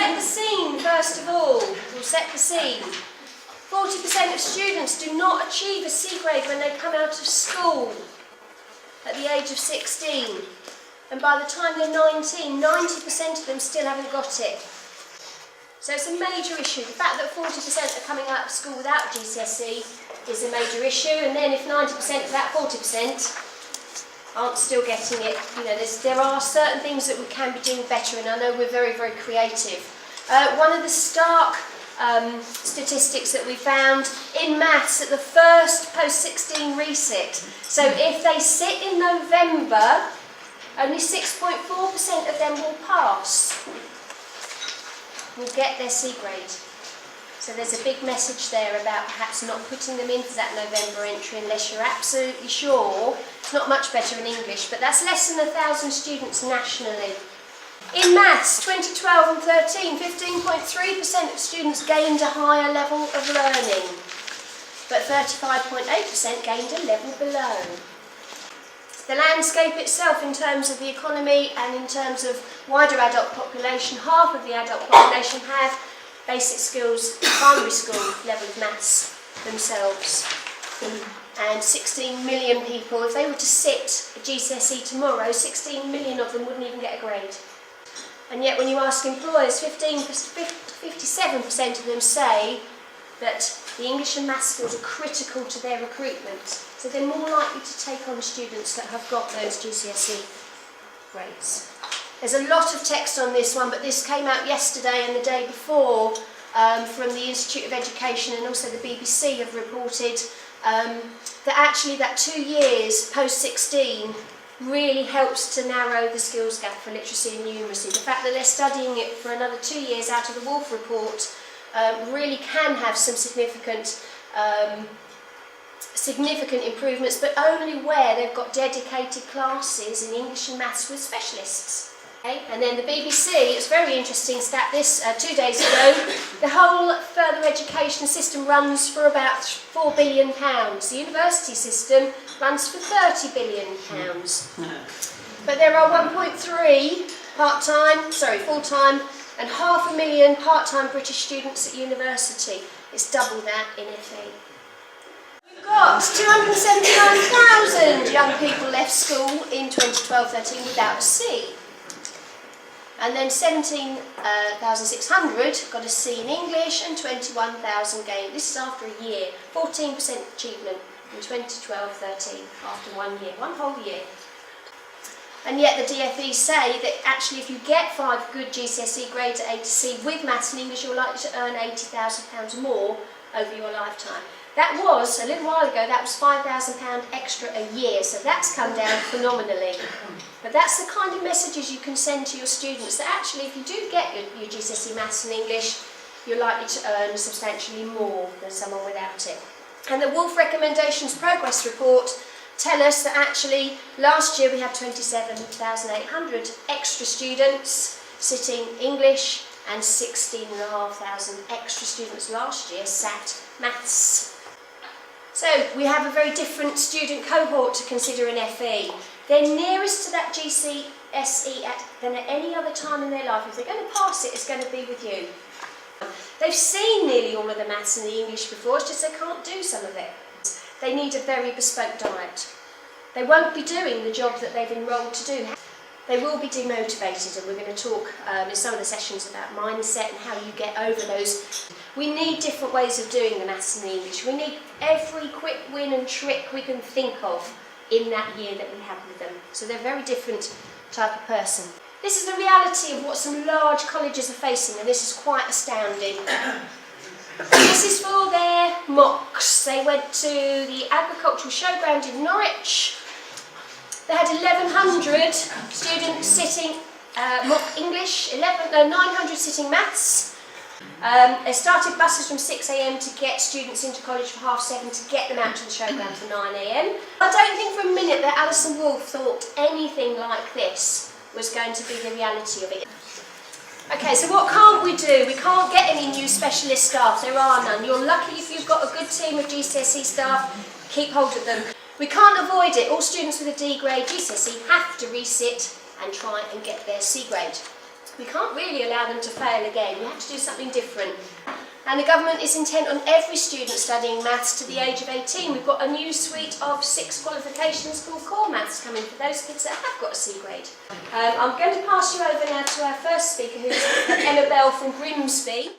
set the scene first of all. We'll set the scene. 40% of students do not achieve a C grade when they come out of school at the age of 16. And by the time they're 19, 90% of them still haven't got it. So it's a major issue. The fact that 40% are coming out of school without GCSE is a major issue, and then if 90% of that 40% aren't still getting it, you know, there are certain things that we can be doing better, and I know we're very, very creative. One of the stark statistics that we found in maths at the first post-16 resit. So if they sit in November, only 6.4% of them will pass, will get their C grade. So there's a big message there about perhaps not putting them into that November entry unless you're absolutely sure. It's not much better in English, but that's less than 1,000 students nationally. In maths, 2012 and 13, 15.3% of students gained a higher level of learning, but 35.8% gained a level below. The landscape itself, in terms of the economy and in terms of wider adult population, half of the adult population have basic skills, primary school level of maths themselves. And 16 million people, if they were to sit at GCSE tomorrow, 16 million of them wouldn't even get a grade. And yet when you ask employers, 57% of them say that the English and maths skills are critical to their recruitment. So they're more likely to take on students that have got those GCSE grades. There's a lot of text on this one, but this came out yesterday and the day before from the Institute of Education, and also the BBC have reported that actually that 2 years post-16 really helps to narrow the skills gap for literacy and numeracy. The fact that they're studying it for another 2 years out of the Wolf report really can have some significant improvements, but only where they've got dedicated classes in English and maths with specialists. Okay? And then the BBC, it's very interesting stat this 2 days ago, the whole further education system runs for about £4 billion. The university system runs for £30 billion. But there are 1.3 full-time and 500,000 part-time British students at university. It's double that in FE. We've got 279,000 young people left school in 2012-13 without a C. And then 17,600 got a C in English and 21,000 gained. This is after a year. 14% achievement in 2012-13 after 1 year, one whole year. And yet the DFE say that actually if you get 5 good GCSE grades at A to C with maths and English, you're likely to earn £80,000 more over your lifetime. That was, a little while ago, that was £5,000 extra a year, so that's come down phenomenally. But that's the kind of messages you can send to your students, that actually if you do get your GCSE maths and English, you're likely to earn substantially more than someone without it. And the Wolf Recommendations Progress Report tell us that actually last year we had 27,800 extra students sitting English and 16,500 extra students last year sat maths. So we have a very different student cohort to consider in FE. They're nearest to that GCSE than at any other time in their life. If they're going to pass it, it's going to be with you. They've seen nearly all of the maths and the English before, it's just they can't do some of it. They need a very bespoke diet. They won't be doing the job that they've enrolled to do. They will be demotivated, and we're going to talk in some of the sessions about mindset and how you get over those. We need different ways of doing the maths and the English. We need every quick win and trick we can think of in that year that we have with them. So they're a very different type of person. This is the reality of what some large colleges are facing, and this is quite astounding. This is for their mocks. They went to the agricultural showground in Norwich. They had 1,100 students sitting mock English, 900 sitting maths. They started buses from 6 AM to get students into college for 7:30 to get them out to the showground for 9 AM. I don't think for a minute that Alison Wolfe thought anything like this was going to be the reality of it. Okay, so what can't we do? We can't get any new specialist staff. There are none. You're lucky if you've got a good team of GCSE staff. Keep hold of them. We can't avoid it. All students with a D grade GCSE have to resit and try and get their C grade. We can't really allow them to fail again. We have to do something different. And the government is intent on every student studying maths to the age of 18. We've got a new suite of 6 qualifications called Core Maths coming for those kids that have got a C grade. I'm going to pass you over now to our first speaker, who's Emma Bell from Grimsby.